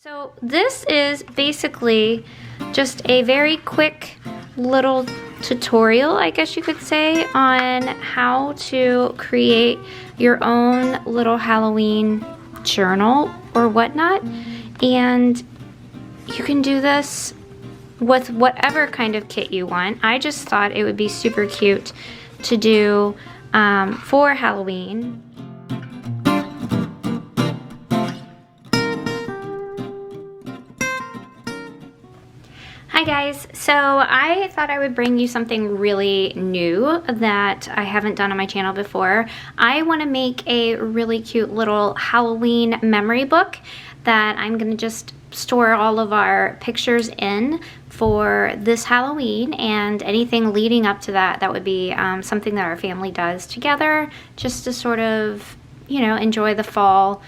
So this is basically just a very quick little tutorial, I guess you could say, on how to create your own little Halloween journal or whatnot. And you can do this with whatever kind of kit you want. I just thought it would be super cute to do for Halloween. Hi guys, so I thought I would bring you something really new that I haven't done on my channel before. I want to make a really cute little Halloween memory book that I'm going to just store all of our pictures in for this Halloween, and anything leading up to that. That would be something that our family does together just to sort of, you know, enjoy the fall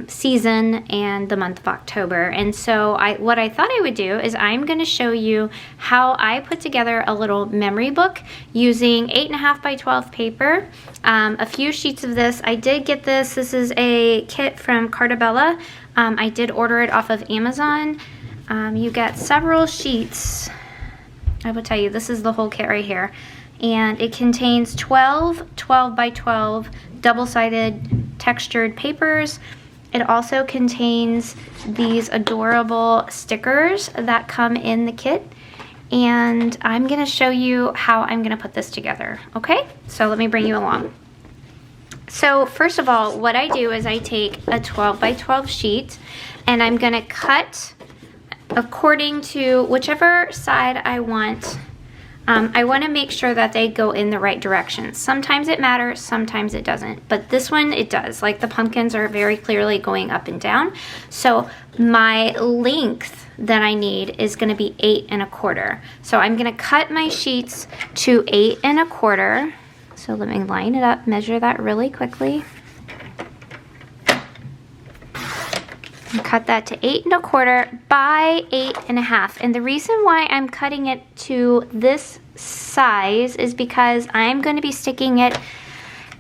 season and the month of October. And so what I thought I would do is I'm going to show you how I put together a little memory book using 8.5 by 12 paper, a few sheets of this. I did get this. This is a kit from Carta. I did order it off of Amazon. You get several sheets. I will tell you, this is the whole kit right here. And it contains 12 by 12 double-sided textured papers. It also contains these adorable stickers that come in the kit. And I'm going to show you how I'm going to put this together. Okay, so let me bring you along. So first of all, what I do is I take a 12 by 12 sheet and I'm going to cut according to whichever side I want. I want to make sure that they go in the right direction. Sometimes it matters, sometimes it doesn't. But this one, it does. Like the pumpkins are very clearly going up and down. So my length that I need is going to be 8 1/4. So I'm going to cut my sheets to 8 1/4. So let me line it up, measure that really quickly. And cut that to 8 1/4 by 8 1/2. And the reason why I'm cutting it to this size is because I'm going to be sticking it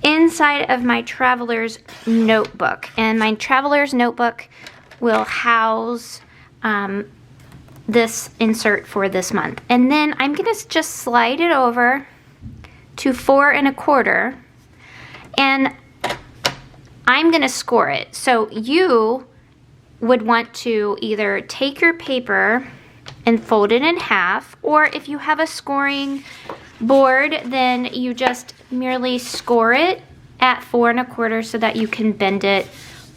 inside of my traveler's notebook. And my traveler's notebook will house this insert for this month. And then I'm going to just slide it over to 4 1/4. And I'm going to score it. So you would want to either take your paper and fold it in half, or if you have a scoring board, then you just merely score it at 4 1/4 so that you can bend it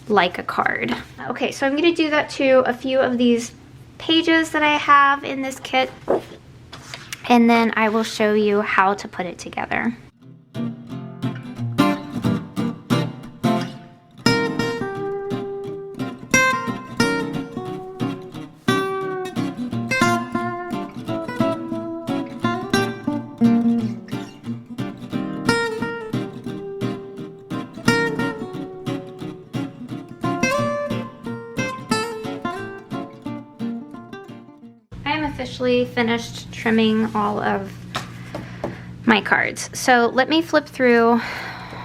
like a card. Okay, so I'm going to do that to a few of these pages that I have in this kit, and then I will show you how to put it together. Officially finished trimming all of my cards. So let me flip through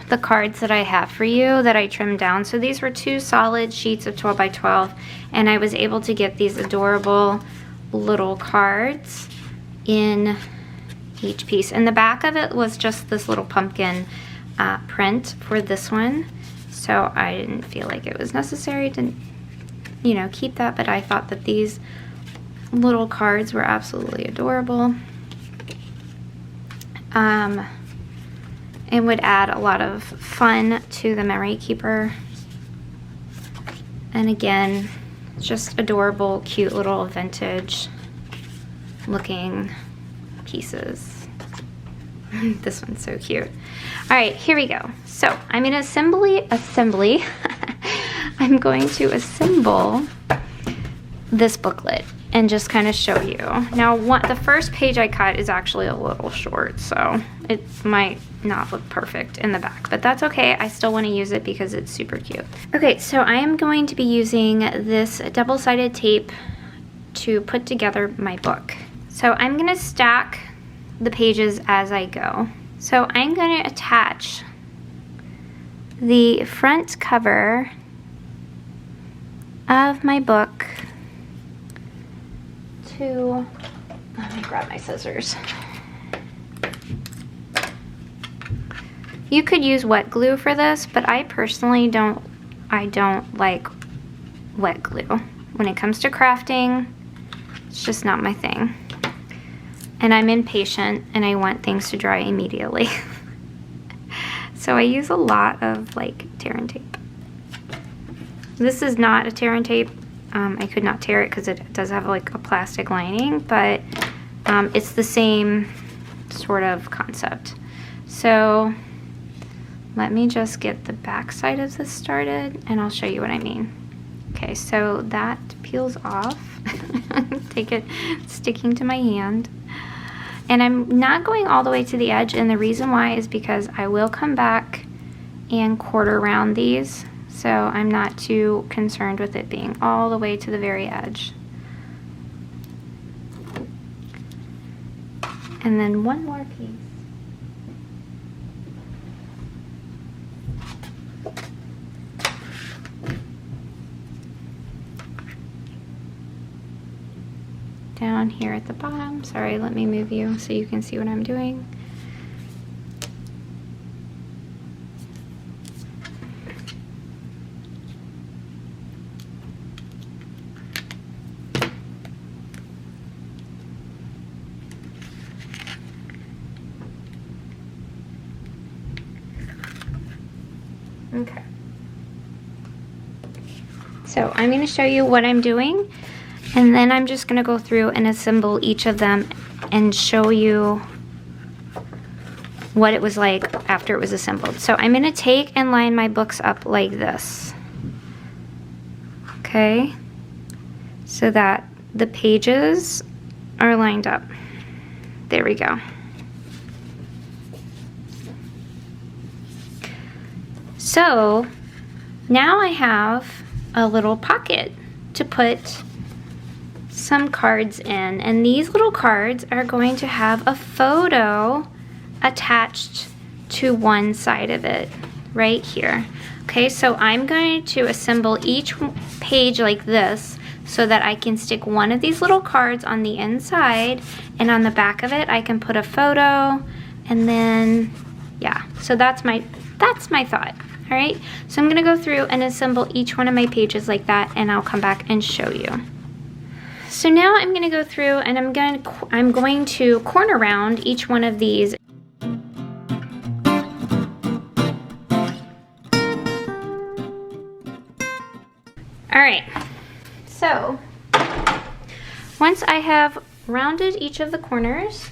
the cards that I have for you that I trimmed down. So these were 2 solid sheets of 12 by 12, and I was able to get these adorable little cards in each piece. And the back of it was just this little pumpkin print for this one. So I didn't feel like it was necessary to, you know, keep that, but I thought that these little cards were absolutely adorable, and would add a lot of fun to the memory keeper. And again, just adorable, cute little vintage looking pieces. This one's so cute. All right, here we go. So I'm in assembly. I'm going to assemble this booklet and just kind of show you. Now, the first page I cut is actually a little short, so it might not look perfect in the back, but that's okay. I still want to use it because it's super cute. Okay, so I am going to be using this double-sided tape to put together my book. So I'm going to stack the pages as I go. So I'm going to attach the front cover of my book to, let me grab my scissors. You could use wet glue for this, but I personally don't like wet glue. When it comes to crafting, it's just not my thing. And I'm impatient and I want things to dry immediately. So I use a lot of like tear and tape. This is not a tear and tape. I could not tear it because it does have like a plastic lining, but it's the same sort of concept. So let me just get the back side of this started and I'll show you what I mean. Okay, so that peels off. Take it, sticking to my hand. And I'm not going all the way to the edge, and the reason why is because I will come back and quarter round these, so I'm not too concerned with it being all the way to the very edge. And then one more piece. Down here at the bottom. Sorry, let me move you so you can see what I'm doing. Okay. So I'm going to show you what I'm doing. And then I'm just gonna go through and assemble each of them and show you what it was like after it was assembled. So I'm gonna take and line my books up like this. Okay, so that the pages are lined up. There we go. So now I have a little pocket to put some cards in, and these little cards are going to have a photo attached to one side of it right here. Okay, so I'm going to assemble each page like this so that I can stick one of these little cards on the inside, and on the back of it I can put a photo, and then yeah, so that's my thought. All right, so I'm gonna go through and assemble each one of my pages like that, and I'll come back and show you. So now I'm going to go through and I'm going to corner round each one of these. All right, so once I have rounded each of the corners,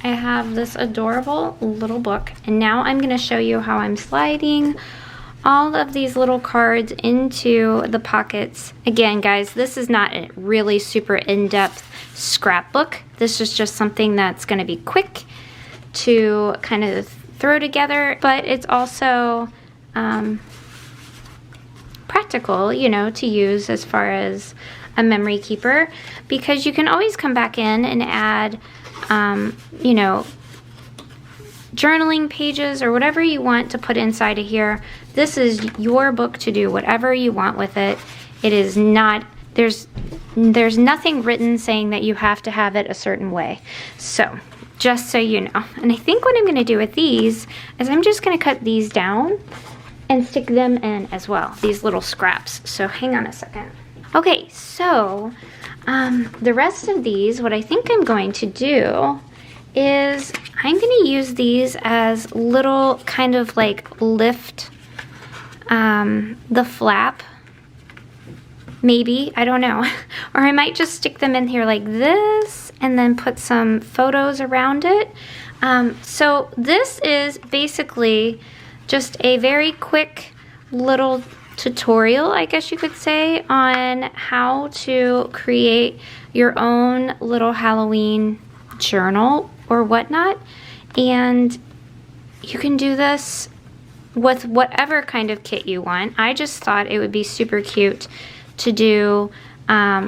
I have this adorable little book, and now I'm going to show you how I'm sliding all of these little cards into the pockets. Again, guys, this is not a really super in-depth scrapbook. This is just something that's going to be quick to kind of throw together, but it's also practical, you know, to use as far as a memory keeper, because you can always come back in and add, you know, journaling pages or whatever you want to put inside of here. This is your book to do whatever you want with it. It is not, there's nothing written saying that you have to have it a certain way. So just so you know. And I think what I'm going to do with these is I'm just going to cut these down and stick them in as well, these little scraps. So hang on a second. Okay, so the rest of these, what I think I'm going to do is I'm going to use these as little kind of like lift the flap, maybe, I don't know. Or I might just stick them in here like this and then put some photos around it. So this is basically just a very quick little tutorial, I guess you could say, on how to create your own little Halloween journal or whatnot. And you can do this with whatever kind of kit you want. I just thought it would be super cute to do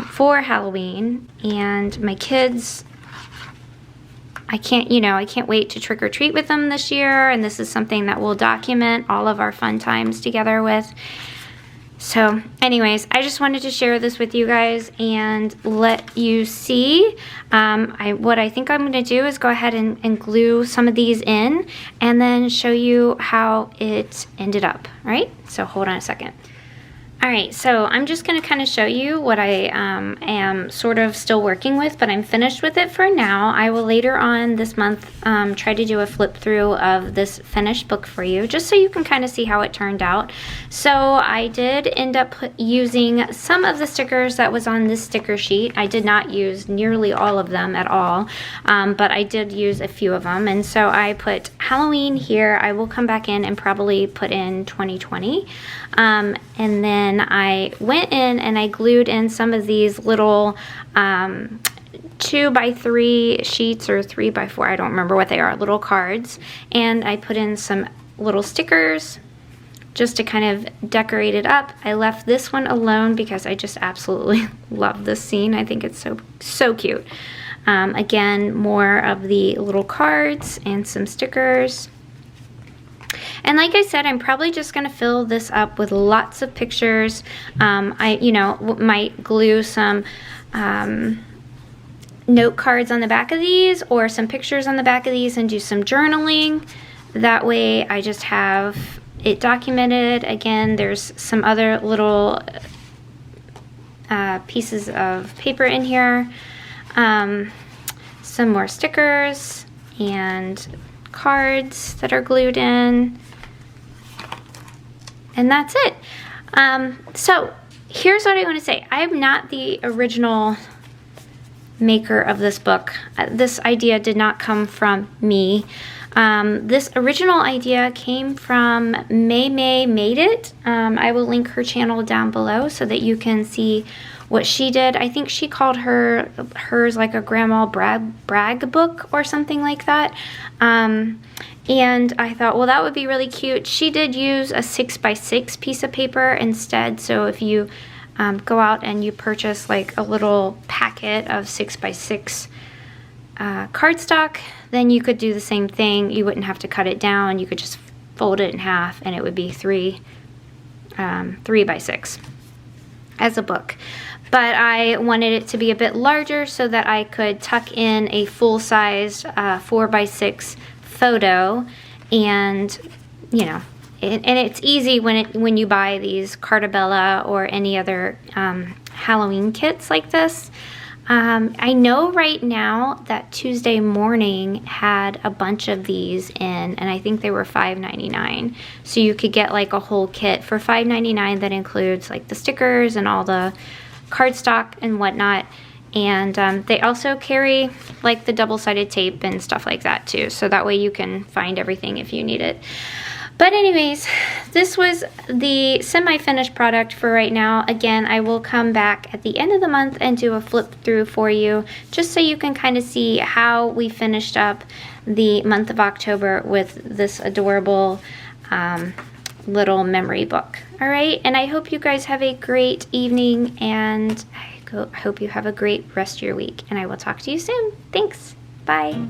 for Halloween, and my kids, I can't wait to trick or treat with them this year, and this is something that we'll document all of our fun times together with. So anyways, I just wanted to share this with you guys and let you see. What I think I'm going to do is go ahead and glue some of these in and then show you how it ended up, right? So hold on a second. Alright, so I'm just going to kind of show you what I am sort of still working with, but I'm finished with it for now. I will later on this month try to do a flip through of this finished book for you, just so you can kind of see how it turned out. So I did end up using some of the stickers that was on this sticker sheet. I did not use nearly all of them at all, but I did use a few of them. And so I put Halloween here. I will come back in and probably put in 2020. And then I went in and I glued in some of these little 2x3 sheets or 3x4, I don't remember what they are, little cards. And I put in some little stickers just to kind of decorate it up. I left this one alone because I just absolutely love this scene. I think it's so cute. Again, more of the little cards and some stickers. And like I said, I'm probably just going to fill this up with lots of pictures. I might glue some note cards on the back of these or some pictures on the back of these and do some journaling. That way I just have it documented. Again, there's some other little pieces of paper in here. Some more stickers and cards that are glued in. And that's it. So here's what I want to say. I'm not the original maker of this book. This idea did not come from me. This original idea came from MayMay Made It. I will link her channel down below so that you can see what she did. I think she called hers like a grandma brag book or something like that. And I thought, well, that would be really cute. She did use a 6x6 piece of paper instead. So if you go out and you purchase like a little packet of 6x6 cardstock, then you could do the same thing. You wouldn't have to cut it down. You could just fold it in half and it would be 3x6 as a book. But I wanted it to be a bit larger so that I could tuck in a full-sized 4x6 photo, and you know, and it's easy when you buy these Carta or any other Halloween kits like this. I know right now that Tuesday Morning had a bunch of these in, and I think they were $5.99. So you could get like a whole kit for $5.99 that includes like the stickers and all the cardstock and whatnot. And they also carry like the double-sided tape and stuff like that too. So that way you can find everything if you need it. But anyways, this was the semi-finished product for right now. Again, I will come back at the end of the month and do a flip through for you, just so you can kind of see how we finished up the month of October with this adorable little memory book. All right, and I hope you guys have a great evening, and I hope you have a great rest of your week, and I will talk to you soon. Thanks. Bye.